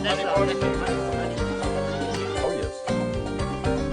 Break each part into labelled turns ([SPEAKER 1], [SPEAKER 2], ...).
[SPEAKER 1] that's
[SPEAKER 2] Oh, yes.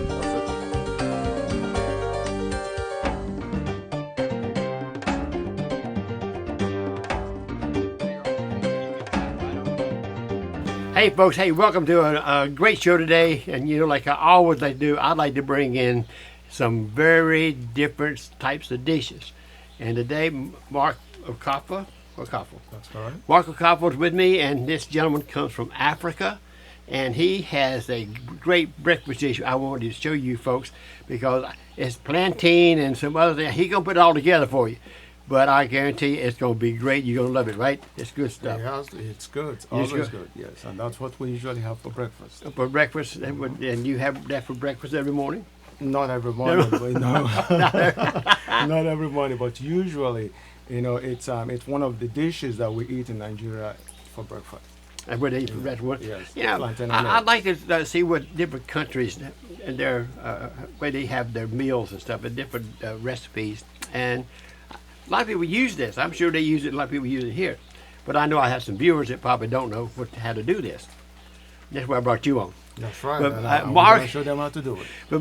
[SPEAKER 1] Hey folks, hey, welcome to a great show today. And you know, like I always like to do, I'd like to bring in some very different types of dishes. And today, Mark OKAFOR.
[SPEAKER 2] That's correct.
[SPEAKER 1] Mark OKAFOR is with me, and this gentleman comes from Africa. And he has a great breakfast dish I wanted to show you folks, because it's plantain and some other things. He's going to put it all together for you. But I guarantee you it's going to be great. You're going to love it, right? It's good stuff.
[SPEAKER 2] It's good. It's always good. Yes, and that's what we usually have for breakfast.
[SPEAKER 1] For breakfast, and you have that for breakfast every morning?
[SPEAKER 2] Not every morning, but no. Not every morning, but usually, you know, it's one of the dishes that we eat in Nigeria for breakfast.
[SPEAKER 1] And what they eat for breakfast?
[SPEAKER 2] Yes.
[SPEAKER 1] You know,
[SPEAKER 2] Plantain and
[SPEAKER 1] I'd
[SPEAKER 2] egg.
[SPEAKER 1] like to see what different countries and their where they have their meals and stuff, and different recipes. And a lot of people use this. I'm sure they use it. A lot of people use it here. But I know I have some viewers that probably don't know how to do this. That's why I brought you on.
[SPEAKER 2] That's right.
[SPEAKER 1] But,
[SPEAKER 2] and I'm
[SPEAKER 1] Mark-
[SPEAKER 2] going to show them how to do it.
[SPEAKER 1] But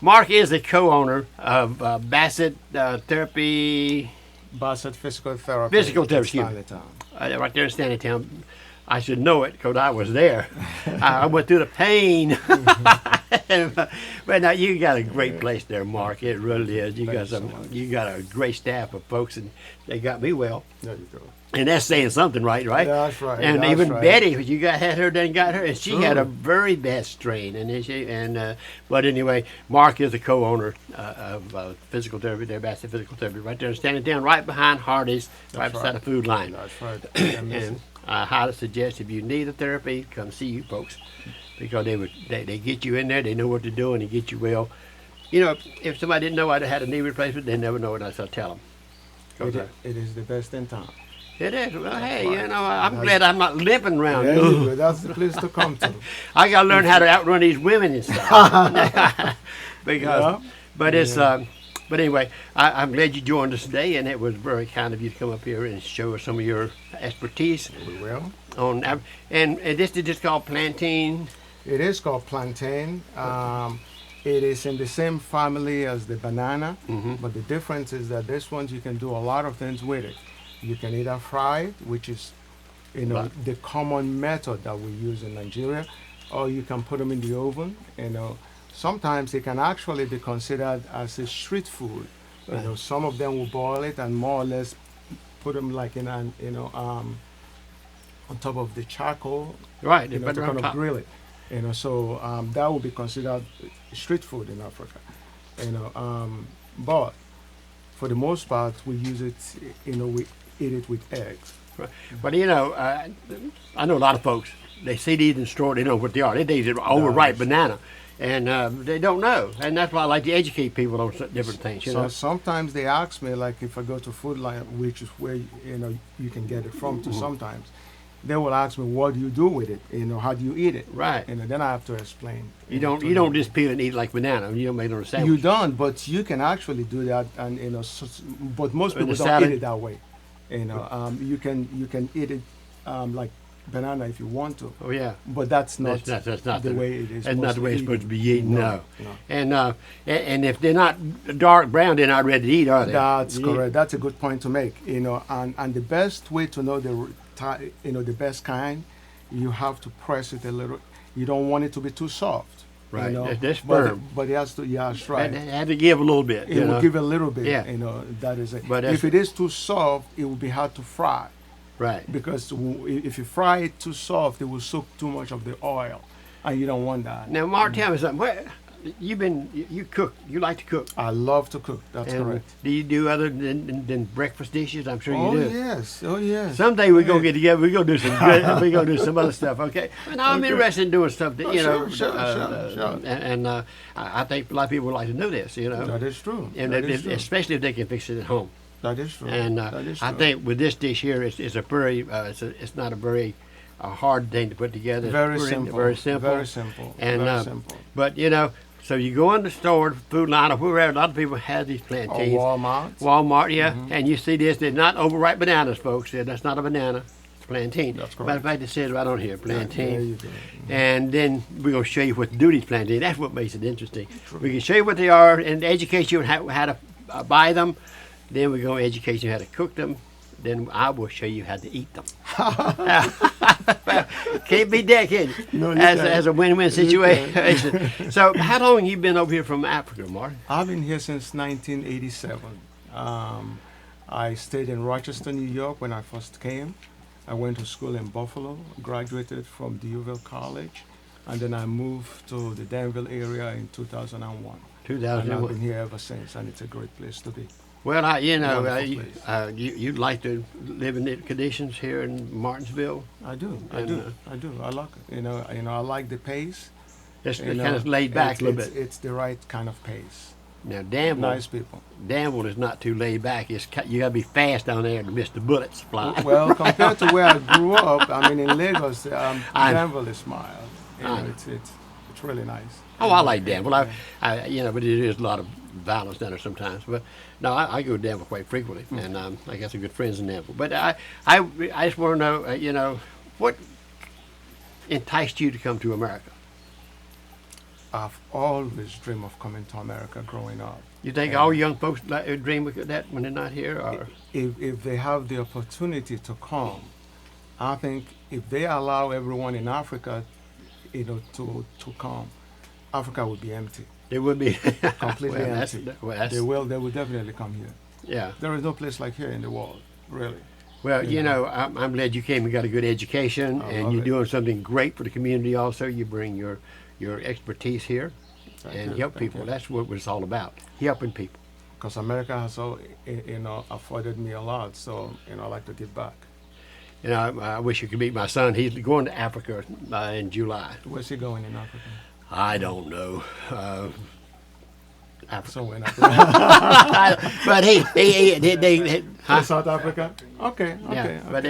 [SPEAKER 1] Mark is the co-owner of Bassett Therapy,
[SPEAKER 2] Bassett Physical Therapy.
[SPEAKER 1] Physical Therapy,
[SPEAKER 2] in
[SPEAKER 1] excuse me.
[SPEAKER 2] Stanleytown.
[SPEAKER 1] right there in Stanley Town. I should know it because I was there. I went through the pain. But now you got a great place there, Mark. It really is. You got
[SPEAKER 2] Thank you so much.
[SPEAKER 1] you got a great staff of folks, and they got me well.
[SPEAKER 2] There you go.
[SPEAKER 1] And that's saying something, right?
[SPEAKER 2] That's right.
[SPEAKER 1] And
[SPEAKER 2] that's
[SPEAKER 1] even
[SPEAKER 2] right.
[SPEAKER 1] Betty, you had her, then got her, and she had a
[SPEAKER 2] True.
[SPEAKER 1] very bad strain. But anyway, Mark is the co-owner of Physical Therapy, their Bassett Physical Therapy, right there, standing down right behind Hardee's, right
[SPEAKER 2] That's
[SPEAKER 1] beside
[SPEAKER 2] right.
[SPEAKER 1] the food line.
[SPEAKER 2] That's right.
[SPEAKER 1] And I highly suggest if you need a therapy, come see you folks, because they get you in there, they know what to do, and they get you well. You know, if somebody didn't know I had a knee replacement, they never know it unless I tell them.
[SPEAKER 2] It is the best in town.
[SPEAKER 1] It is. Well, hey,
[SPEAKER 2] right.
[SPEAKER 1] you know, I'm
[SPEAKER 2] That's-
[SPEAKER 1] glad I'm not limping around.
[SPEAKER 2] There you go. That's the place to come to.
[SPEAKER 1] I got to learn how to outrun these women and stuff. Because, but it's, but anyway, I'm glad you joined us today, and it was very kind of you to come up here and show us some of your expertise
[SPEAKER 2] We will.
[SPEAKER 1] on. And this is just called plantain.
[SPEAKER 2] It is called plantain. It is in the same family as the banana, but the difference is that this one you can do a lot of things with it. You can either fry it, which is, you know,
[SPEAKER 1] Right.
[SPEAKER 2] the common method that we use in Nigeria, or you can put them in the oven. You know, sometimes it can actually be considered as a street food.
[SPEAKER 1] Right.
[SPEAKER 2] You know, some of them will boil it and more or less put them like in an, on top of the charcoal,
[SPEAKER 1] Right.
[SPEAKER 2] you know,
[SPEAKER 1] but
[SPEAKER 2] to
[SPEAKER 1] on
[SPEAKER 2] kind of
[SPEAKER 1] top.
[SPEAKER 2] grill it. You know, so that would be considered street food in Africa. You know, but for the most part, we use it. You know, we eat it with eggs.
[SPEAKER 1] Right. But you know, I know a lot of folks. They see these in the store. They know what they are. They think they're overripe banana, and they don't know. And that's why I like to educate people on different things. You
[SPEAKER 2] So
[SPEAKER 1] know.
[SPEAKER 2] sometimes they ask me, like if I go to Food Line, which is where you know you can get it from. To sometimes they will ask me, what do you do with it? You know, how do you eat it?
[SPEAKER 1] Right.
[SPEAKER 2] You know, then I have to explain.
[SPEAKER 1] You
[SPEAKER 2] know,
[SPEAKER 1] don't
[SPEAKER 2] to
[SPEAKER 1] you don't
[SPEAKER 2] them.
[SPEAKER 1] just peel and eat like banana. You don't make it on a
[SPEAKER 2] You
[SPEAKER 1] sandwich.
[SPEAKER 2] don't, but you can actually do that, and you know, but most
[SPEAKER 1] In the
[SPEAKER 2] people don't
[SPEAKER 1] salad?
[SPEAKER 2] eat it that way. You know, you can eat it like banana if you want to,
[SPEAKER 1] Oh yeah.
[SPEAKER 2] but that's not,
[SPEAKER 1] That's not
[SPEAKER 2] the way it is.
[SPEAKER 1] That's not the way it's supposed to be eaten.
[SPEAKER 2] No,
[SPEAKER 1] No.
[SPEAKER 2] no.
[SPEAKER 1] And if they're not dark brown, they're not ready to eat, are they?
[SPEAKER 2] That's
[SPEAKER 1] You-
[SPEAKER 2] correct. That's a good point to make. You know, and the best way to know the best kind, you have to press it a little. You don't want it to be too soft.
[SPEAKER 1] Right.
[SPEAKER 2] You know,
[SPEAKER 1] That's
[SPEAKER 2] but,
[SPEAKER 1] firm.
[SPEAKER 2] but it has to. Yeah, that's right.
[SPEAKER 1] It had to give a little bit.
[SPEAKER 2] It
[SPEAKER 1] you
[SPEAKER 2] will
[SPEAKER 1] know?
[SPEAKER 2] give a little bit.
[SPEAKER 1] Yeah.
[SPEAKER 2] You know, that is it.
[SPEAKER 1] But that's-
[SPEAKER 2] if it is too soft, it will be hard to fry.
[SPEAKER 1] Right.
[SPEAKER 2] Because if you fry it too soft, it will soak too much of the oil, and you don't want that.
[SPEAKER 1] Now, Mark, tell me something. You cook. You like to cook.
[SPEAKER 2] I love to cook. That's
[SPEAKER 1] And
[SPEAKER 2] correct.
[SPEAKER 1] do you do other than breakfast dishes? I'm sure you
[SPEAKER 2] Oh
[SPEAKER 1] do.
[SPEAKER 2] yes, oh yes.
[SPEAKER 1] Someday we're gonna get together. We're gonna do some good. We're gonna do some other stuff. Okay. And I'm
[SPEAKER 2] Okay.
[SPEAKER 1] interested in doing stuff that
[SPEAKER 2] Oh,
[SPEAKER 1] you know.
[SPEAKER 2] sure.
[SPEAKER 1] And I think a lot of people would like to know this. You know.
[SPEAKER 2] That is true.
[SPEAKER 1] And
[SPEAKER 2] That is true.
[SPEAKER 1] especially if they can fix it at home.
[SPEAKER 2] That is true.
[SPEAKER 1] And
[SPEAKER 2] That is
[SPEAKER 1] I
[SPEAKER 2] true.
[SPEAKER 1] think with this dish here, it's a very it's not a very hard thing to put together. It's
[SPEAKER 2] Very
[SPEAKER 1] pretty-
[SPEAKER 2] simple.
[SPEAKER 1] Very simple.
[SPEAKER 2] Very simple.
[SPEAKER 1] And
[SPEAKER 2] very simple.
[SPEAKER 1] but you know, so you go in the store, Food Line, or wherever. A lot of people have these
[SPEAKER 2] Or
[SPEAKER 1] plantains.
[SPEAKER 2] Walmart.
[SPEAKER 1] Walmart, yeah. And you see this. They're not overripe bananas, folks. That's not a banana. plantain.
[SPEAKER 2] That's correct.
[SPEAKER 1] Matter of fact, it says right on here, plantain.
[SPEAKER 2] There you go.
[SPEAKER 1] And then we're going to show you what to do these plantains. That's what makes it interesting. We can show you what they are and educate you on how to buy them. Then we're going to educate you how to cook them. Then I will show you how to eat them. Can't beat that, can you?
[SPEAKER 2] No, you
[SPEAKER 1] as,
[SPEAKER 2] can't.
[SPEAKER 1] as a win-win situation. So how long have you been over here from Africa, Martin?
[SPEAKER 2] I've been here since 1987. I stayed in Rochester, New York when I first came. I went to school in Buffalo, graduated from Dewville College, and then I moved to the Danville area in 2001.
[SPEAKER 1] 2001.
[SPEAKER 2] And I've been here ever since, and it's a great place to be.
[SPEAKER 1] Well,
[SPEAKER 2] Wonderful place.
[SPEAKER 1] you'd like to live in the conditions here in Martinsville.
[SPEAKER 2] I do.
[SPEAKER 1] And,
[SPEAKER 2] I like it. I like the pace.
[SPEAKER 1] It's
[SPEAKER 2] You
[SPEAKER 1] kind
[SPEAKER 2] know,
[SPEAKER 1] of laid back a little bit.
[SPEAKER 2] It's the right kind of pace.
[SPEAKER 1] Now, Danville,
[SPEAKER 2] Nice people.
[SPEAKER 1] Danville is not too laid back. You got to be fast down there to miss the bullets flying.
[SPEAKER 2] Well, compared to where I grew up, I mean, in Lagos, Danville is mild. It's really nice.
[SPEAKER 1] Oh, I like Danville. But it is a lot of violence down there sometimes. But no, I go to Danville quite frequently, and I got some good friends in Danville. But I just want to know, what enticed you to come to America?
[SPEAKER 2] I've always dreamed of coming to America growing up.
[SPEAKER 1] You think all young folks dream of that when they're not here, or?
[SPEAKER 2] If they have the opportunity to come, I think if they allow everyone in Africa, to come, Africa would be empty.
[SPEAKER 1] It would be
[SPEAKER 2] Completely empty. They will definitely come here.
[SPEAKER 1] Yeah.
[SPEAKER 2] There is no place like here in the world, really.
[SPEAKER 1] Well, I'm glad you came and got a good education,
[SPEAKER 2] I
[SPEAKER 1] and
[SPEAKER 2] love
[SPEAKER 1] you're
[SPEAKER 2] it.
[SPEAKER 1] doing something great for the community. Also, you bring your expertise here and help people. That's what it's all about, helping people.
[SPEAKER 2] Because America has afforded me a lot, so I like to give back.
[SPEAKER 1] I wish you could meet my son. He's going to Africa in July.
[SPEAKER 2] Where's he going in Africa?
[SPEAKER 1] I don't know. Africa.
[SPEAKER 2] Somewhere in Africa.
[SPEAKER 1] But they
[SPEAKER 2] South Africa? Okay.
[SPEAKER 1] Yeah, but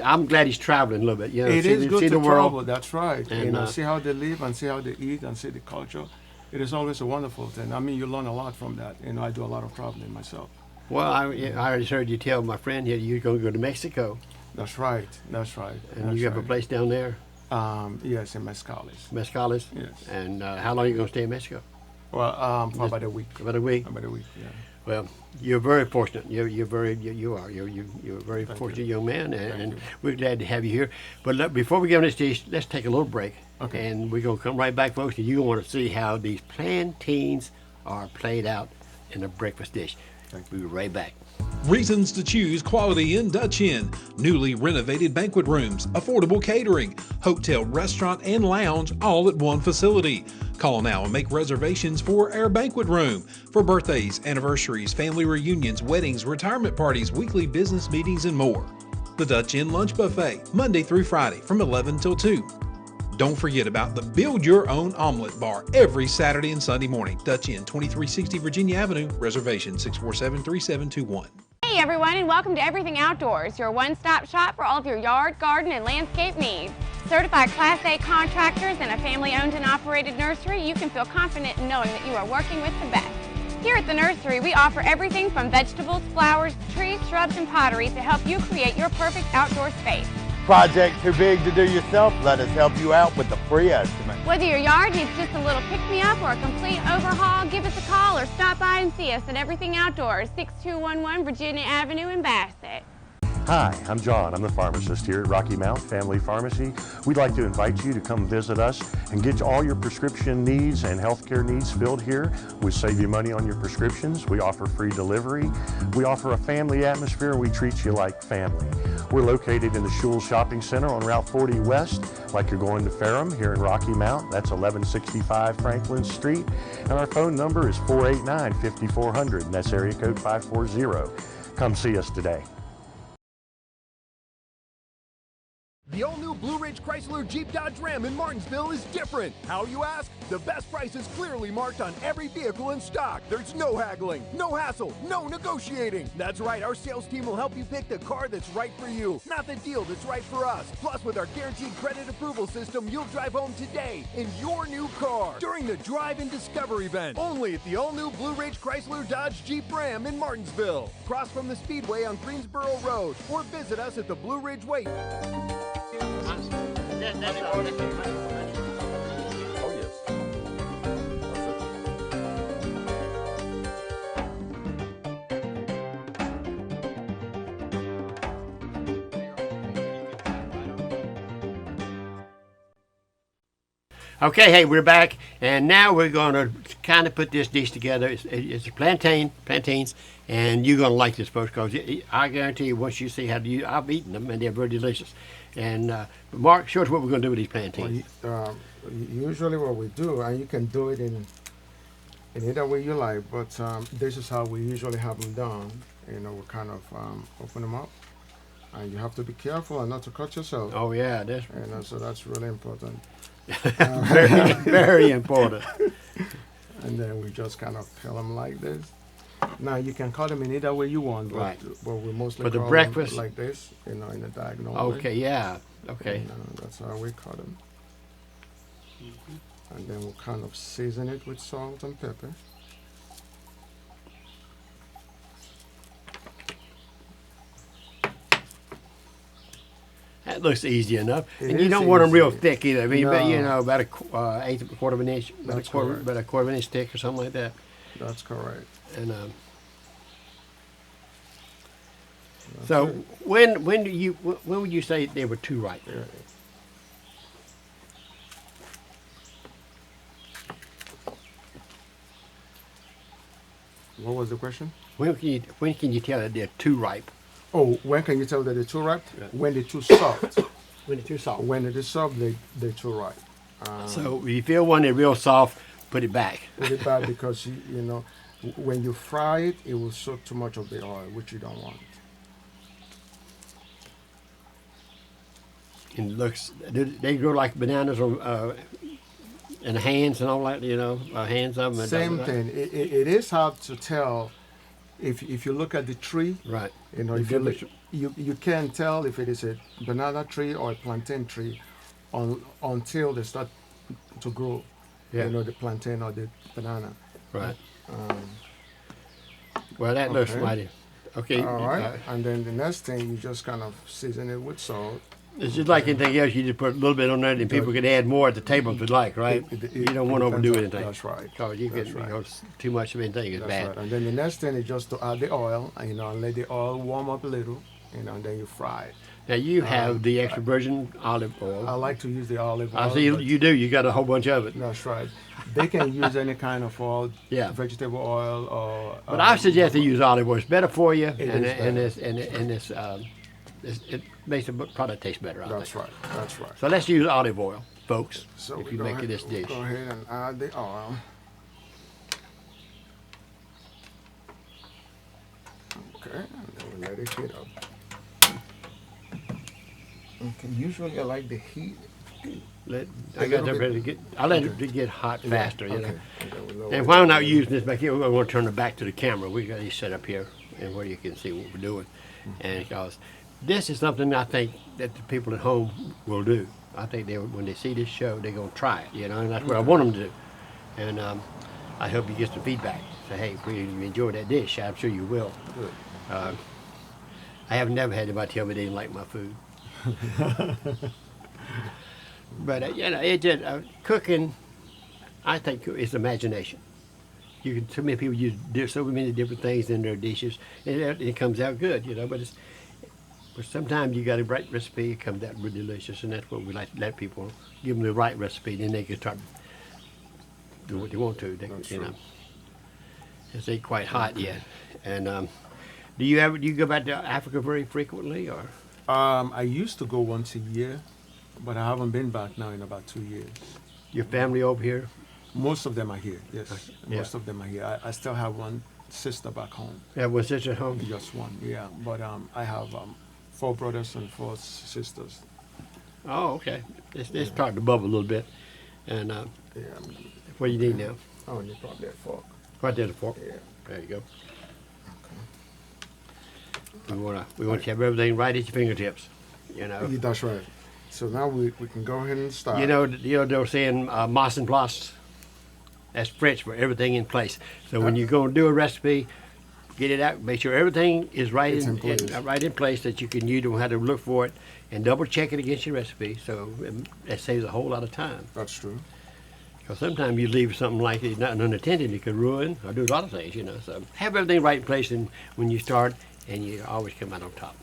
[SPEAKER 1] I'm glad he's traveling a little bit.
[SPEAKER 2] It is good
[SPEAKER 1] see
[SPEAKER 2] to
[SPEAKER 1] the world.
[SPEAKER 2] travel, that's right.
[SPEAKER 1] And,
[SPEAKER 2] see how they live and see how they eat and see the culture. It is always a wonderful thing. I mean, you learn a lot from that. I do a lot of traveling myself.
[SPEAKER 1] Well, I already heard you tell my friend here you're going to go to Mexico.
[SPEAKER 2] That's right.
[SPEAKER 1] And you have a place down there?
[SPEAKER 2] Yes, in Mezcales.
[SPEAKER 1] Mezcales?
[SPEAKER 2] Yes.
[SPEAKER 1] And how long are you going to stay in Mexico?
[SPEAKER 2] Well, for about a week.
[SPEAKER 1] About a week?
[SPEAKER 2] About a week, yeah.
[SPEAKER 1] Well, you're very fortunate. You're a very fortunate young man, and we're glad to have you here. But before we get on this dish, let's take a little break.
[SPEAKER 2] Okay.
[SPEAKER 1] And we're going to come right back, folks, and you're going to see how these plantains are played out in a breakfast dish. We'll be right back.
[SPEAKER 3] Reasons to choose quality in Dutch Inn. Newly renovated banquet rooms, affordable catering, hotel, restaurant, and lounge all at one facility. Call now and make reservations for our banquet room for birthdays, anniversaries, family reunions, weddings, retirement parties, weekly business meetings, and more. The Dutch Inn Lunch Buffet, Monday through Friday from 11 till 2. Don't forget about the Build Your Own Omelet Bar every Saturday and Sunday morning. Dutch Inn, 2360 Virginia Avenue. Reservation 647-3721.
[SPEAKER 4] Hey everyone, and welcome to Everything Outdoors, your one-stop shop for all of your yard, garden, and landscape needs. Certified Class A contractors and a family-owned and operated nursery, you can feel confident in knowing that you are working with the best. Here at the nursery, we offer everything from vegetables, flowers, trees, shrubs, and pottery to help you create your perfect outdoor space.
[SPEAKER 5] Project too big to do yourself? Let us help you out with a free estimate.
[SPEAKER 4] Whether your yard needs just a little pick-me-up or a complete overhaul, give us a call or stop by and see us at Everything Outdoors, 6211 Virginia Avenue in Bassett.
[SPEAKER 6] Hi, I'm John. I'm the pharmacist here at Rocky Mount Family Pharmacy. We'd like to invite you to come visit us and get all your prescription needs and healthcare needs filled here. We save you money on your prescriptions. We offer free delivery. We offer a family atmosphere, and we treat you like family. We're located in the Schulz Shopping Center on Route 40 West, like you're going to Ferrum here in Rocky Mount. That's 1165 Franklin Street. And our phone number is 489-5400, and that's area code 540. Come see us today.
[SPEAKER 7] The all-new Blue Ridge Chrysler Jeep Dodge Ram in Martinsville is different. How, you ask? The best price is clearly marked on every vehicle in stock. There's no haggling, no hassle, no negotiating. That's right, our sales team will help you pick the car that's right for you, not the deal that's right for us. Plus, with our guaranteed credit approval system, you'll drive home today in your new car during the Drive and Discover event. Only at the all-new Blue Ridge Chrysler Dodge Jeep Ram in Martinsville. Cross from the Speedway on Greensboro Road or visit us at the Blue Ridge Way.
[SPEAKER 8] Oh, yes. That's it.
[SPEAKER 1] Okay, hey, we're back, and now we're going to kind of put this dish together. It's plantains, and you're going to like this, folks, because I guarantee you, once you see how to use, I've eaten them, and they're very delicious. And Mark, show us what we're going to do with these plantains.
[SPEAKER 2] Well, usually what we do, and you can do it in either way you like, but this is how we usually have them done. You know, we kind of open them up, and you have to be careful and not to cut yourself.
[SPEAKER 1] Oh yeah, that's
[SPEAKER 2] You know, so that's really important.
[SPEAKER 1] very, very important.
[SPEAKER 2] And then we just kind of peel them like this. Now you can cut them in either way you want, but,
[SPEAKER 1] Right.
[SPEAKER 2] but we mostly
[SPEAKER 1] For the
[SPEAKER 2] cut 'em
[SPEAKER 1] breakfast?
[SPEAKER 2] like this, you know, in a diagonal way.
[SPEAKER 1] Okay, yeah, okay.
[SPEAKER 2] And, that's how we cut them. And then we'll kind of season it with salt and pepper.
[SPEAKER 1] That looks easy enough,
[SPEAKER 2] It
[SPEAKER 1] and you
[SPEAKER 2] is
[SPEAKER 1] don't want them real
[SPEAKER 2] easy.
[SPEAKER 1] thick either. I mean, but, you
[SPEAKER 2] No.
[SPEAKER 1] know, about eighth of a quarter of an inch,
[SPEAKER 2] That's correct.
[SPEAKER 1] about a quarter of an inch thick or something like that.
[SPEAKER 2] That's correct.
[SPEAKER 1] And
[SPEAKER 2] That's
[SPEAKER 1] so,
[SPEAKER 2] it.
[SPEAKER 1] when would you say they were too ripe?
[SPEAKER 2] Yeah. What was the question?
[SPEAKER 1] When can you tell that they're too ripe?
[SPEAKER 2] Oh, when can you tell that they're too ripe?
[SPEAKER 1] Yeah.
[SPEAKER 2] When they're too soft.
[SPEAKER 1] When they're too soft.
[SPEAKER 2] When they're too soft, they're too ripe.
[SPEAKER 1] So if you feel one they're real soft, put it back.
[SPEAKER 2] Put it back because you know when you fry it, it will soak too much of the oil, which you don't want.
[SPEAKER 1] And it looks, they grow like bananas on in the hands and all that, you know, hands of them.
[SPEAKER 2] Same thing. It is hard to tell if you look at the tree.
[SPEAKER 1] Right.
[SPEAKER 2] You know,
[SPEAKER 1] The
[SPEAKER 2] if you look,
[SPEAKER 1] difference-
[SPEAKER 2] you can't tell if it is a banana tree or a plantain tree until they start to grow.
[SPEAKER 1] Yeah.
[SPEAKER 2] You know, the plantain or the banana.
[SPEAKER 1] Right. Well, that looks
[SPEAKER 2] okay.
[SPEAKER 1] mighty. Okay.
[SPEAKER 2] All right. And then the next thing, you just kind of season it with salt.
[SPEAKER 1] It's just like anything else. You just put a little bit on there, and people can add more at the table if they'd like, right? You don't want to
[SPEAKER 2] depends
[SPEAKER 1] overdo
[SPEAKER 2] on-
[SPEAKER 1] anything.
[SPEAKER 2] That's right.
[SPEAKER 1] Because you
[SPEAKER 2] That's
[SPEAKER 1] can,
[SPEAKER 2] right.
[SPEAKER 1] because too much of anything is
[SPEAKER 2] That's
[SPEAKER 1] bad.
[SPEAKER 2] right. And then the next thing is just to add the oil, and, you know, and let the oil warm up a little, you know, and then you fry it.
[SPEAKER 1] Now you have the extra virgin olive oil.
[SPEAKER 2] I like to use the olive oil.
[SPEAKER 1] I see
[SPEAKER 2] but-
[SPEAKER 1] you do. You got a whole bunch of it.
[SPEAKER 2] That's right. They can use any kind of oil,
[SPEAKER 1] Yeah.
[SPEAKER 2] vegetable oil or.
[SPEAKER 1] But I suggest they use olive oil. It's better for you, and
[SPEAKER 2] is better.
[SPEAKER 1] it makes the product taste better. I
[SPEAKER 2] That's
[SPEAKER 1] think.
[SPEAKER 2] right. That's right.
[SPEAKER 1] So let's use olive oil, folks.
[SPEAKER 2] So
[SPEAKER 1] if
[SPEAKER 2] we
[SPEAKER 1] you
[SPEAKER 2] go
[SPEAKER 1] make
[SPEAKER 2] ahead,
[SPEAKER 1] this dish.
[SPEAKER 2] Go ahead and add the oil. Okay, and then we let it heat up. Okay, usually I like the heat.
[SPEAKER 1] I
[SPEAKER 2] A
[SPEAKER 1] got
[SPEAKER 2] little
[SPEAKER 1] that
[SPEAKER 2] bit-
[SPEAKER 1] ready to get. I let it get hot faster, you know.
[SPEAKER 2] Okay. then we lower
[SPEAKER 1] And
[SPEAKER 2] it
[SPEAKER 1] while I'm
[SPEAKER 2] down.
[SPEAKER 1] not using this back here, we're going to turn it back to the camera. We got these set up here, and where you can see what we're doing. And because this is something I think that the people at home will do. I think when they see this show, they're going to try it, you know, and that's what I want them to do. And I hope you get some feedback. Say, hey, if you enjoyed that dish, I'm sure you will.
[SPEAKER 2] Good.
[SPEAKER 1] I have never had anybody tell me they didn't like my food. But you know, it just cooking. I think it's imagination. You can. So many people use so many different things in their dishes, and it comes out good, you know. But sometimes you got a right recipe, it comes out really delicious, and that's what we like to let people give them the right recipe, then they can start do what they want to.
[SPEAKER 2] That's
[SPEAKER 1] you
[SPEAKER 2] true.
[SPEAKER 1] know, it's ain't quite hot yet. And do you go back to Africa very frequently, or?
[SPEAKER 2] I used to go once a year, but I haven't been back now in about 2 years.
[SPEAKER 1] Your family over here?
[SPEAKER 2] Most of them are here, yes.
[SPEAKER 1] Yeah.
[SPEAKER 2] Most of them are here. I still have one sister back home.
[SPEAKER 1] You have one sister at home?
[SPEAKER 2] Just one, yeah. But I have 4 brothers and 4 sisters.
[SPEAKER 1] Oh, okay. It's starting to bubble a little bit. And
[SPEAKER 2] Yeah,
[SPEAKER 1] what do you need now?
[SPEAKER 2] I need probably a fork.
[SPEAKER 1] Right there's a fork.
[SPEAKER 2] Yeah.
[SPEAKER 1] There you go. We want you to have everything right at your fingertips. You know.
[SPEAKER 2] Yeah, that's right. So now we can go ahead and start.
[SPEAKER 1] You know they're saying mise en place. That's French for everything in place. So when you're going to do a recipe, get it out. Make sure everything is right
[SPEAKER 2] It's in place.
[SPEAKER 1] right in place that you don't have to look for it, and double check it against your recipe. So that saves a whole lot of time.
[SPEAKER 2] That's true.
[SPEAKER 1] Because sometimes you leave something like it not unattended, it could ruin or do a lot of things. You know. So have everything right in place, and when you start, and you always come out on top.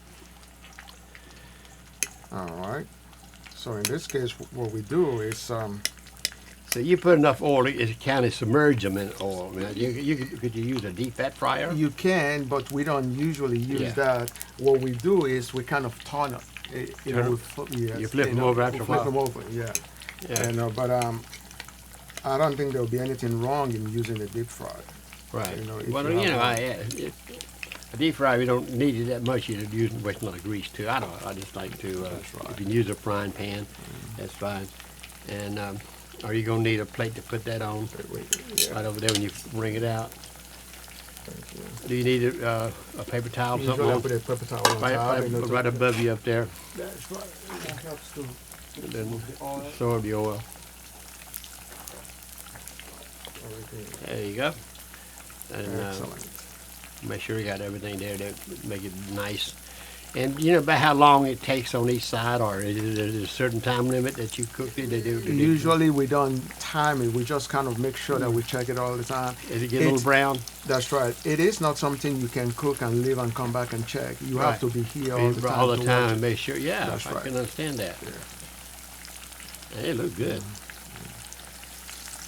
[SPEAKER 2] All right. So in this case, what we do is
[SPEAKER 1] So you put enough oil, it kind of submerge them in oil. Now, could you use a deep fat fryer?
[SPEAKER 2] you can, but we don't usually use
[SPEAKER 1] Yeah.
[SPEAKER 2] that. What we do is we kind of turn it. You know,
[SPEAKER 1] Turn
[SPEAKER 2] we
[SPEAKER 1] it?
[SPEAKER 2] yes,
[SPEAKER 1] You flip them
[SPEAKER 2] know,
[SPEAKER 1] over
[SPEAKER 2] we
[SPEAKER 1] after a
[SPEAKER 2] flip
[SPEAKER 1] while?
[SPEAKER 2] them over, yeah.
[SPEAKER 1] Yeah.
[SPEAKER 2] And but I don't think there'll be anything wrong in using a deep fry.
[SPEAKER 1] Right.
[SPEAKER 2] You know, if
[SPEAKER 1] Well,
[SPEAKER 2] you
[SPEAKER 1] you know,
[SPEAKER 2] have
[SPEAKER 1] a deep fry, we don't need it that much. You're using wasting a lot of grease too. I don't. I just like to.
[SPEAKER 2] That's right.
[SPEAKER 1] If you can use a frying pan, that's fine. And are you gonna need a plate to put that on?
[SPEAKER 2] Yeah.
[SPEAKER 1] Right over there when you bring it out.
[SPEAKER 2] Thank you.
[SPEAKER 1] Do you need a paper towel or something?
[SPEAKER 2] Usually I
[SPEAKER 1] on?
[SPEAKER 2] put a pepper towel on
[SPEAKER 1] Right,
[SPEAKER 2] top.
[SPEAKER 1] right,
[SPEAKER 2] you know,
[SPEAKER 1] right above you up there.
[SPEAKER 2] That's right. That helps to
[SPEAKER 1] And then
[SPEAKER 2] the oil.
[SPEAKER 1] absorb the oil.
[SPEAKER 2] Everything.
[SPEAKER 1] There you go. And
[SPEAKER 2] Excellent.
[SPEAKER 1] make sure you got everything there to make it nice. And you know about how long it takes on each side, or is there a certain time limit that you cook it? They do.
[SPEAKER 2] Usually we don't time it. We just kind of make sure that we check it all the time.
[SPEAKER 1] Is it get a little brown?
[SPEAKER 2] That's right. It is not something you can cook and leave and come back and check. You have
[SPEAKER 1] Right.
[SPEAKER 2] to be here all the time.
[SPEAKER 1] All the
[SPEAKER 2] to
[SPEAKER 1] time
[SPEAKER 2] watch
[SPEAKER 1] and
[SPEAKER 2] it.
[SPEAKER 1] make sure. Yeah,
[SPEAKER 2] That's
[SPEAKER 1] I
[SPEAKER 2] right.
[SPEAKER 1] can understand that.
[SPEAKER 2] Yeah.
[SPEAKER 1] They look good.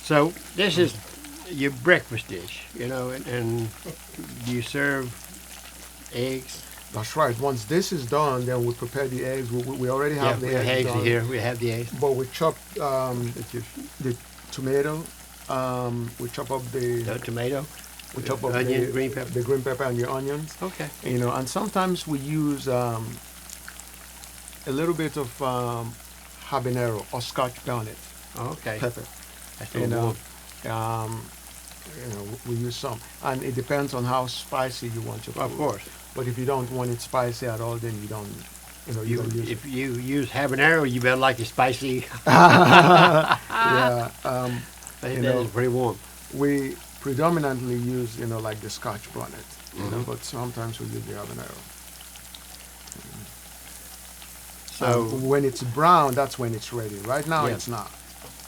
[SPEAKER 1] So this is your breakfast dish, you know, and you serve eggs.
[SPEAKER 2] That's right. Once this is done, then we prepare the eggs. We already
[SPEAKER 1] Yeah,
[SPEAKER 2] have
[SPEAKER 1] we
[SPEAKER 2] the
[SPEAKER 1] have
[SPEAKER 2] eggs
[SPEAKER 1] eggs
[SPEAKER 2] done.
[SPEAKER 1] here. We have the eggs.
[SPEAKER 2] But we chop
[SPEAKER 1] It's your
[SPEAKER 2] the tomato. We chop up the
[SPEAKER 1] tomato,
[SPEAKER 2] we chop up
[SPEAKER 1] onion,
[SPEAKER 2] the
[SPEAKER 1] green pepper.
[SPEAKER 2] the green pepper and the onions.
[SPEAKER 1] Okay.
[SPEAKER 2] You know, and sometimes we use a little bit of habanero or Scotch bonnet
[SPEAKER 1] Okay.
[SPEAKER 2] pepper.
[SPEAKER 1] That's
[SPEAKER 2] You
[SPEAKER 1] a
[SPEAKER 2] know,
[SPEAKER 1] warm.
[SPEAKER 2] we use some, and it depends on how spicy you want your food.
[SPEAKER 1] Of course.
[SPEAKER 2] But if you don't want it spicy at all, then you don't. You don't use
[SPEAKER 1] If you use habanero, you better like it spicy.
[SPEAKER 2] it. Yeah.
[SPEAKER 1] That
[SPEAKER 2] You know,
[SPEAKER 1] is pretty warm.
[SPEAKER 2] We predominantly use, like the Scotch bonnet,
[SPEAKER 1] Mhm.
[SPEAKER 2] but sometimes we use the habanero.
[SPEAKER 1] So
[SPEAKER 2] When it's brown, that's when it's ready. Right now,
[SPEAKER 1] Yeah.
[SPEAKER 2] it's not.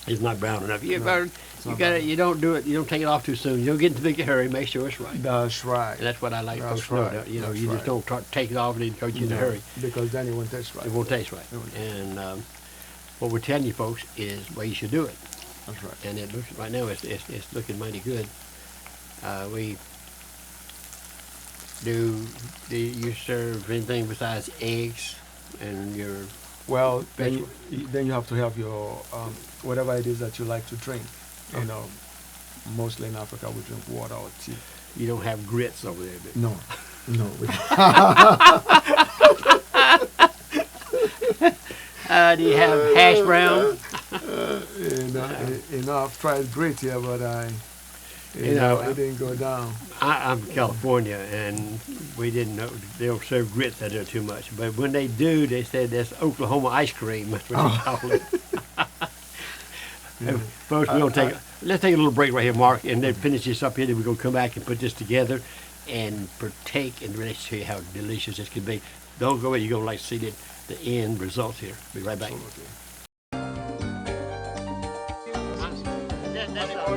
[SPEAKER 1] it's not brown enough. You
[SPEAKER 2] No,
[SPEAKER 1] better,
[SPEAKER 2] it's
[SPEAKER 1] you
[SPEAKER 2] not
[SPEAKER 1] got
[SPEAKER 2] brown.
[SPEAKER 1] You don't do it. You don't take it off too soon. You don't get into a big hurry. Make sure it's right.
[SPEAKER 2] That's right.
[SPEAKER 1] And that's what I like
[SPEAKER 2] That's
[SPEAKER 1] folks to know.
[SPEAKER 2] right.
[SPEAKER 1] You know,
[SPEAKER 2] That's
[SPEAKER 1] you just
[SPEAKER 2] right.
[SPEAKER 1] don't take it off and then coach you in a
[SPEAKER 2] No,
[SPEAKER 1] hurry.
[SPEAKER 2] because then it won't taste right.
[SPEAKER 1] It won't taste right.
[SPEAKER 2] It won't.
[SPEAKER 1] And what we're telling you folks is the way you should do it.
[SPEAKER 2] That's right.
[SPEAKER 1] And it looks right now it's looking mighty good. We do you serve anything besides eggs and your
[SPEAKER 2] Well, then
[SPEAKER 1] Vegetables.
[SPEAKER 2] then you have to have your whatever it is that you like to drink. You know, mostly in Africa we drink water or tea.
[SPEAKER 1] you don't have grits over there. But
[SPEAKER 2] No, no.
[SPEAKER 1] do you have hash brown?
[SPEAKER 2] I've tried great here, but
[SPEAKER 1] You know,
[SPEAKER 2] it didn't go down.
[SPEAKER 1] I'm from California, and we didn't know they don't serve grits out there too much. But when they do, they said that's Oklahoma ice cream. That's what they call it. Folks, we're gonna let's take a little break right here, Mark, and then finish this up here. Then we're gonna come back and put this together and partake and really show you how delicious this can be. Don't go away. You're gonna like to see the end results here. Be right back.
[SPEAKER 8] Oh, yes. That's it.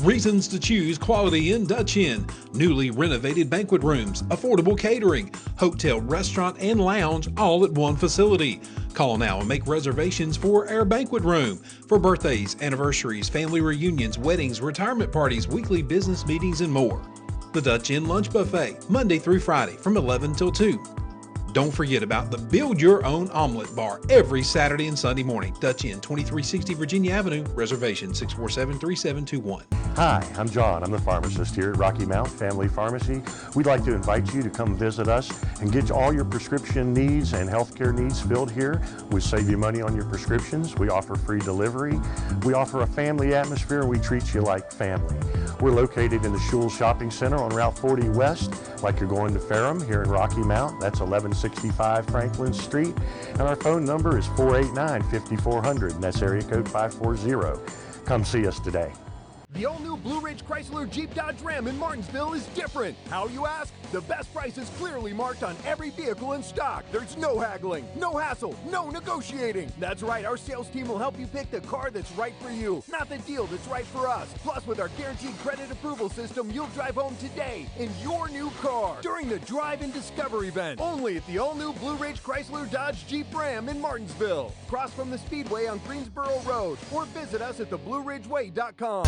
[SPEAKER 3] Reasons to choose Quality Inn Dutch Inn. Newly renovated banquet rooms, affordable catering, hotel, restaurant, and lounge all at one facility. Call now and make reservations for our banquet room. For birthdays, anniversaries, family reunions, weddings, retirement parties, weekly business meetings, and more. The Dutch Inn Lunch Buffet, Monday through Friday from 11 till 2. Don't forget about the Build Your Own Omelet Bar every Saturday and Sunday morning. Dutch Inn, 2360 Virginia Avenue. Reservation 647-3721.
[SPEAKER 6] Hi, I'm John. I'm the pharmacist here at Rocky Mount Family Pharmacy. We'd like to invite you to come visit us and get all your prescription needs and healthcare needs filled here. We save you money on your prescriptions. We offer free delivery. We offer a family atmosphere, and we treat you like family. We're located in the Schulz Shopping Center on Route 40 West, like you're going to Ferrum here in Rocky Mount. That's 1165 Franklin Street. And our phone number is 489-5400, and that's area code 540. Come see us today.
[SPEAKER 7] The all-new Blue Ridge Chrysler Jeep Dodge Ram in Martinsville is different. How, you ask? The best price is clearly marked on every vehicle in stock. There's no haggling, no hassle, no negotiating. That's right, our sales team will help you pick the car that's right for you, not the deal that's right for us. Plus, with our guaranteed credit approval system, you'll drive home today in your new car during the Drive and Discover event. Only at the all-new Blue Ridge Chrysler Dodge Jeep Ram in Martinsville. Cross from the Speedway on Greensboro Road or visit us at theblueridgeway.com.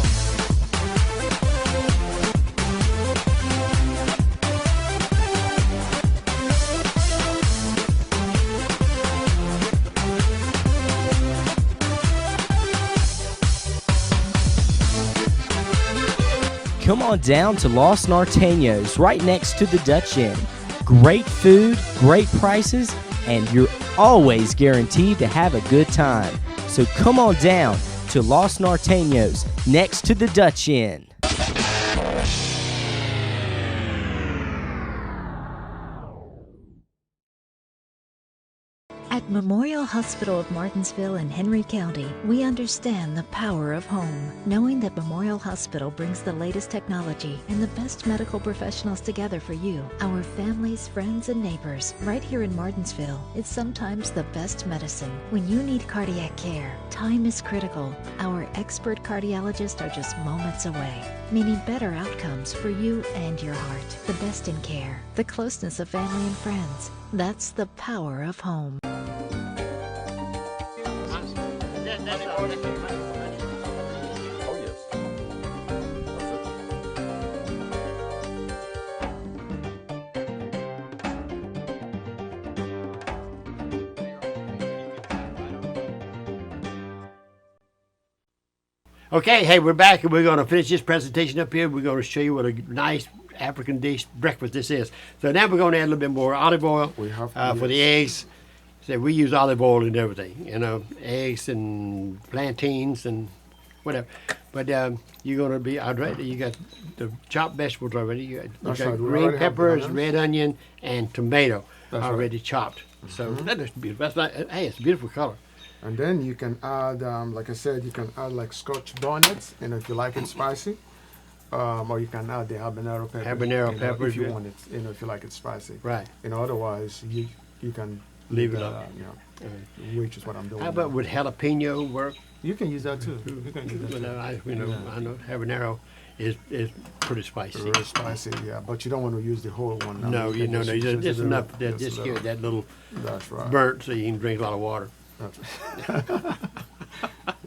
[SPEAKER 9] Come on down to Los Norteños, right next to the Dutch Inn. Great food, great prices, and you're always guaranteed to have a good time. So come on down to Los Norteños, next to the Dutch Inn.
[SPEAKER 10] At Memorial Hospital of Martinsville in Henry County, we understand the power of home, knowing that Memorial Hospital brings the latest technology and the best medical professionals together for you, our families, friends, and neighbors. Right here in Martinsville, it's sometimes the best medicine. When you need cardiac care, time is critical. Our expert cardiologists are just moments away, meaning better outcomes for you and your heart. The best in care, the closeness of family and friends. That's the power of home.
[SPEAKER 8] Oh, yes.
[SPEAKER 1] Okay, hey, we're back, and we're going to finish this presentation up here. We're going to show you what a nice African dish breakfast this is. So now we're going to add a little bit more olive oil for the eggs. So we use olive oil and everything, you know, eggs and plantains and whatever. But you're going to be, you got the chopped vegetables already. You got green peppers, red onion, and tomato already chopped. So that looks beautiful. That's not, hey, it's a beautiful color.
[SPEAKER 2] And then you can add, like I said, you can add like Scotch bonnets, and if you like it spicy, or you can add the habanero peppers.
[SPEAKER 1] Habanero peppers,
[SPEAKER 2] if you want it, you know, if you like it spicy.
[SPEAKER 1] Right.
[SPEAKER 2] You know, otherwise you can
[SPEAKER 1] leave it up.
[SPEAKER 2] You know, which is what I'm doing.
[SPEAKER 1] How about
[SPEAKER 2] now.
[SPEAKER 1] would jalapeno work?
[SPEAKER 2] You can use that too. You can use that too.
[SPEAKER 1] I know habanero is pretty spicy.
[SPEAKER 2] Very spicy, yeah. But you don't want to use the whole one.
[SPEAKER 1] No, just enough that just give it that little burnt so you can drink a lot of water.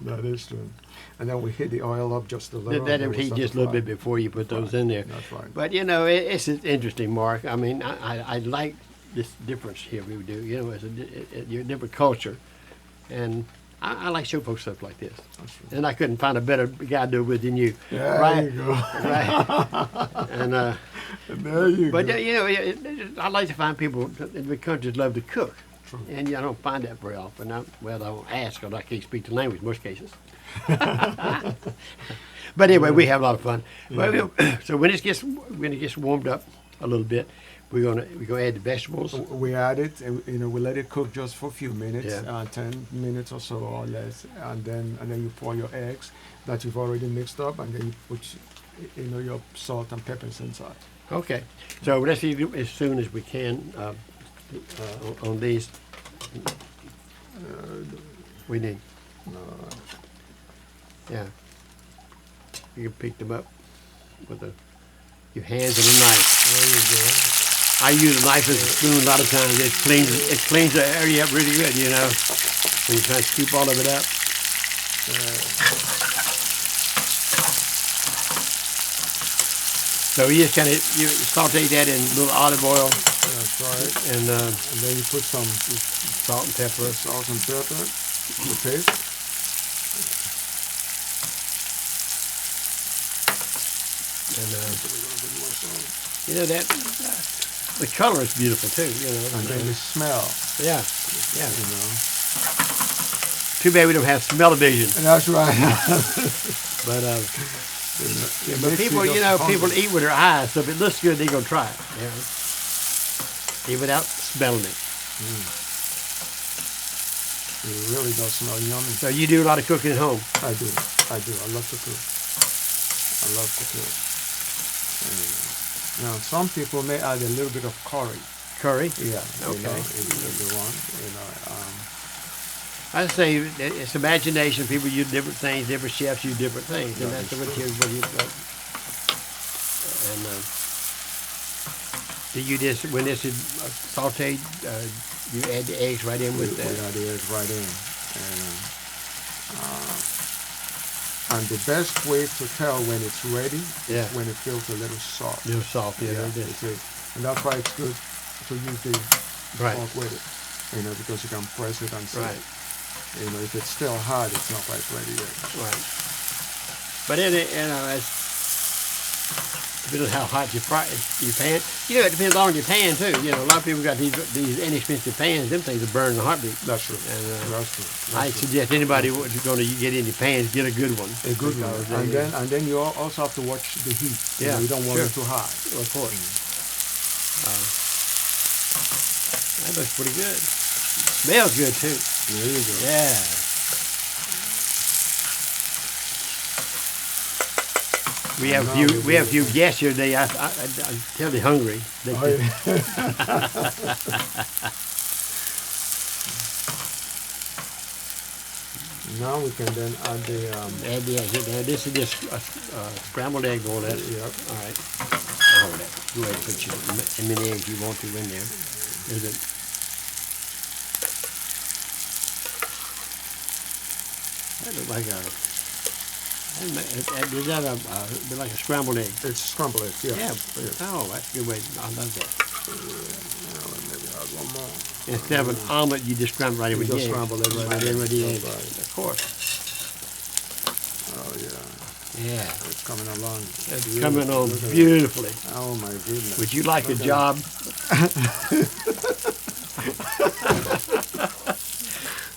[SPEAKER 2] That is true. And then we heat the oil up just a little.
[SPEAKER 1] Let it heat just a little bit before you put those in there.
[SPEAKER 2] That's right.
[SPEAKER 1] But you know, it's interesting, Mark. I mean, I like this difference here we do. You know, it's a different culture, and I like show folks stuff like this. And I couldn't find a better guy to do it with than you.
[SPEAKER 2] Yeah,
[SPEAKER 1] right?
[SPEAKER 2] There you go.
[SPEAKER 1] Right. And
[SPEAKER 2] there you
[SPEAKER 1] but
[SPEAKER 2] go.
[SPEAKER 1] You know, I like to find people in the country that love to cook.
[SPEAKER 2] True.
[SPEAKER 1] And I don't find that very often. I don't ask because I can't speak the language in most cases. But anyway, we have a lot of fun. Yeah. So when it gets warmed up a little bit, we're gonna add the vegetables.
[SPEAKER 2] We add it, and you know, we let it cook just for a few minutes,
[SPEAKER 1] Yeah.
[SPEAKER 2] 10 minutes or so or less, and then you pour your eggs that you've already mixed up, and then you put your salt and peppers inside.
[SPEAKER 1] Okay, so let's see as soon as we can on these. We need. Yeah. You can pick them up with your hands and a knife.
[SPEAKER 2] There you go.
[SPEAKER 1] I use a knife as a spoon a lot of times. It cleans the area up really good, you know. When you try to scoop all of it up. So you just kind of you saute that in a little olive oil
[SPEAKER 2] That's right.
[SPEAKER 1] and
[SPEAKER 2] And then you put some
[SPEAKER 1] salt and pepper.
[SPEAKER 2] salt and pepper, the paste.
[SPEAKER 1] And
[SPEAKER 2] A little bit more salt.
[SPEAKER 1] you know that the color is beautiful too. You know.
[SPEAKER 2] And then the smell,
[SPEAKER 1] Yeah. Yeah.
[SPEAKER 2] you know.
[SPEAKER 1] Too bad we don't have smell-o-vision.
[SPEAKER 2] And that's right.
[SPEAKER 1] But
[SPEAKER 2] It
[SPEAKER 1] but
[SPEAKER 2] makes
[SPEAKER 1] people,
[SPEAKER 2] just
[SPEAKER 1] people
[SPEAKER 2] hungry.
[SPEAKER 1] eat with their eyes. So if it looks good, they're gonna try it. You know? Even without smelling it.
[SPEAKER 2] It really does smell yummy.
[SPEAKER 1] So you do a lot of cooking at home.
[SPEAKER 2] I do. I love to cook. I love to cook. Now, some people may add a little bit of curry.
[SPEAKER 1] Curry.
[SPEAKER 2] Yeah. You know,
[SPEAKER 1] Okay.
[SPEAKER 2] if they want. You know.
[SPEAKER 1] I say it's imagination. People use different things. Different chefs use different things, and that's what you. And do you just when this is sautéed, you add the eggs right in with
[SPEAKER 2] We
[SPEAKER 1] that?
[SPEAKER 2] add the eggs right in. And the best way to tell when it's ready
[SPEAKER 1] Yeah.
[SPEAKER 2] is when it feels a little soft.
[SPEAKER 1] Little soft, yeah. it is.
[SPEAKER 2] you see. And that's why it's good to use the
[SPEAKER 1] Right.
[SPEAKER 2] fork with it. You know, because you can press it and see.
[SPEAKER 1] Right.
[SPEAKER 2] You know, if it's still hard, it's not quite ready yet.
[SPEAKER 1] Right. But it, it's depends on how hot your pan. You know, it depends on your pan too. You know, a lot of people got these inexpensive pans. Them things are burning in a heartbeat.
[SPEAKER 2] That's true.
[SPEAKER 1] And
[SPEAKER 2] That's true.
[SPEAKER 1] I suggest anybody who's going to get any pans, get a good one.
[SPEAKER 2] A good one.
[SPEAKER 1] Because
[SPEAKER 2] And then you also have to watch the heat.
[SPEAKER 1] Yeah,
[SPEAKER 2] You don't want
[SPEAKER 1] sure.
[SPEAKER 2] it too hot.
[SPEAKER 1] of course. That looks pretty good. Smells good too.
[SPEAKER 2] There you go.
[SPEAKER 1] Yeah. We have few guests here today. I tell they're hungry. They,
[SPEAKER 2] Oh, yeah. Now we can then add the
[SPEAKER 1] add the eggs. Now this is just scrambled egg roll. That.
[SPEAKER 2] Yep.
[SPEAKER 1] All right. Hold that. Go ahead and put how many eggs you want to in there. Is it? That looks like is that like a scrambled egg?
[SPEAKER 2] It's scrambled eggs, yeah.
[SPEAKER 1] Yeah. Oh, that's a good way. I love that.
[SPEAKER 2] Now maybe add one more.
[SPEAKER 1] Instead of an omelet, you just scramble right in
[SPEAKER 2] You
[SPEAKER 1] with the
[SPEAKER 2] just
[SPEAKER 1] eggs.
[SPEAKER 2] scramble it right
[SPEAKER 1] in
[SPEAKER 2] in.
[SPEAKER 1] with the
[SPEAKER 2] That's
[SPEAKER 1] eggs.
[SPEAKER 2] right.
[SPEAKER 1] Of course.
[SPEAKER 2] Oh yeah,
[SPEAKER 1] Yeah.
[SPEAKER 2] it's coming along.
[SPEAKER 1] It's
[SPEAKER 2] Beautiful.
[SPEAKER 1] coming on
[SPEAKER 2] Look at that.
[SPEAKER 1] beautifully.
[SPEAKER 2] Oh my goodness.
[SPEAKER 1] Would you like a
[SPEAKER 2] Look at
[SPEAKER 1] job?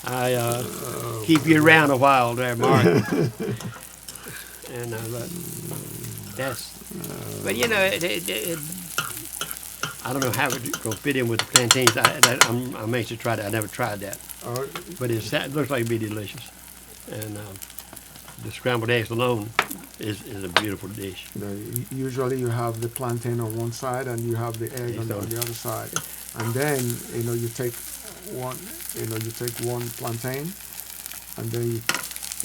[SPEAKER 1] I keep you around a while there, Mark. And that's, but you know, I don't know how it's going to fit in with the plantains. I'm anxious to try that. I never tried that, but it looks like it'd be delicious. And the scrambled eggs alone is a beautiful dish.
[SPEAKER 2] Usually you have the plantain on one side and you have the egg on the other side, and then you take one plantain, and then you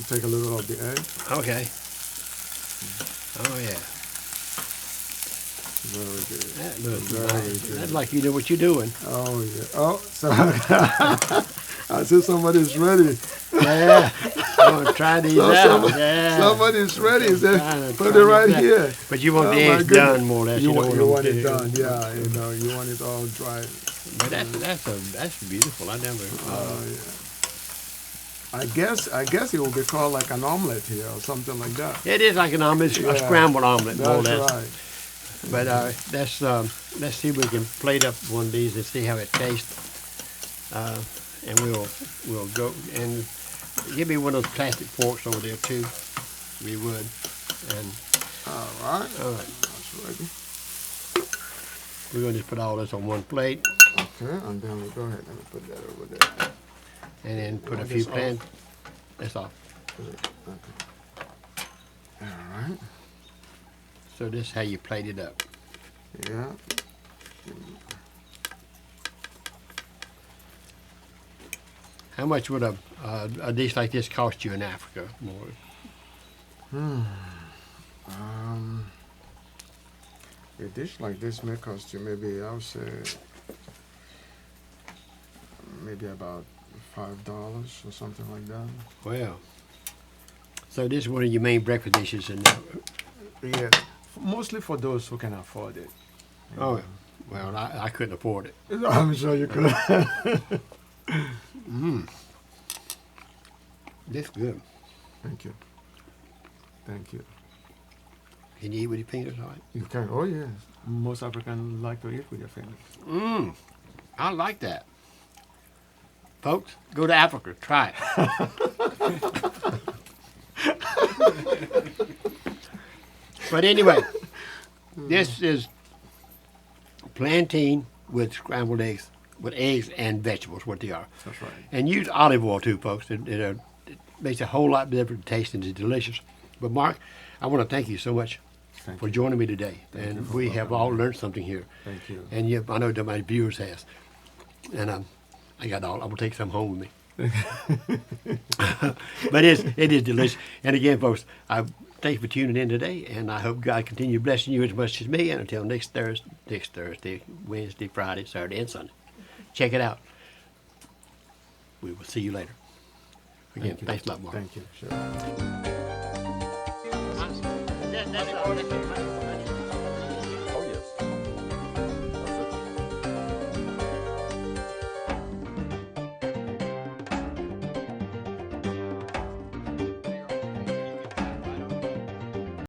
[SPEAKER 2] take a little of the egg.
[SPEAKER 1] Okay. Oh yeah.
[SPEAKER 2] Very good.
[SPEAKER 1] That looks
[SPEAKER 2] Very
[SPEAKER 1] nice.
[SPEAKER 2] good.
[SPEAKER 1] That's like you know what you're doing.
[SPEAKER 2] Oh yeah. Oh, so I see somebody's ready.
[SPEAKER 1] Yeah. I'm gonna try these out. Yeah.
[SPEAKER 2] Somebody's ready. Say, put it
[SPEAKER 1] try
[SPEAKER 2] right
[SPEAKER 1] these out.
[SPEAKER 2] here.
[SPEAKER 1] But you want the
[SPEAKER 2] my
[SPEAKER 1] eggs
[SPEAKER 2] goodness.
[SPEAKER 1] done more or less.
[SPEAKER 2] You
[SPEAKER 1] don't
[SPEAKER 2] want
[SPEAKER 1] them
[SPEAKER 2] it
[SPEAKER 1] to-
[SPEAKER 2] done, yeah. You want it all dry.
[SPEAKER 1] But that's beautiful. I never.
[SPEAKER 2] Yeah. I guess it will be called like an omelet here or something like that.
[SPEAKER 1] It is like an omelet, a scrambled omelet, more or
[SPEAKER 2] That's
[SPEAKER 1] less.
[SPEAKER 2] right.
[SPEAKER 1] But let's see if we can plate up one of these and see how it tastes. And we'll go and give me one of those plastic forks over there too. We would. And
[SPEAKER 2] All right.
[SPEAKER 1] all right,
[SPEAKER 2] That's ready.
[SPEAKER 1] we're gonna just put all this on one plate
[SPEAKER 2] Okay, and then we go ahead and put that over there.
[SPEAKER 1] and then put a
[SPEAKER 2] Want
[SPEAKER 1] few
[SPEAKER 2] this off?
[SPEAKER 1] plants. That's all.
[SPEAKER 2] Okay. All right.
[SPEAKER 1] So this is how you plate it up.
[SPEAKER 2] Yeah.
[SPEAKER 1] How much would a dish like this cost you in Africa? More.
[SPEAKER 2] A dish like this may cost you maybe, I would say, maybe about $5 or something like that.
[SPEAKER 1] Well. So this is one of your main breakfast dishes, and
[SPEAKER 2] Yeah, Mostly for those who can afford it.
[SPEAKER 1] Oh, well, I couldn't afford it.
[SPEAKER 2] I'm sure you could.
[SPEAKER 1] This good.
[SPEAKER 2] Thank you. Thank you.
[SPEAKER 1] Can you eat with your fingers, all right?
[SPEAKER 2] You can. Oh yes. Most Africans like to eat with their fingers.
[SPEAKER 1] I like that. Folks, go to Africa, try it. But anyway, this is plantain with scrambled eggs, with eggs and vegetables, what they are.
[SPEAKER 2] That's right.
[SPEAKER 1] And use olive oil too, folks. It makes a whole lot different taste and it's delicious. But Mark, I want to thank you so much for joining me today. And we have all learned something here.
[SPEAKER 2] Thank you.
[SPEAKER 1] And I know that my viewers has. And I'm gonna take some home with me. But it is delicious. And again, folks, I thank you for tuning in today, and I hope God continue blessing you as much as me. And until next Thursday, Wednesday, Friday, Saturday, and Sunday, check it out. We will see you later. Again, thanks a lot, Mark.
[SPEAKER 2] Thank you. Sure.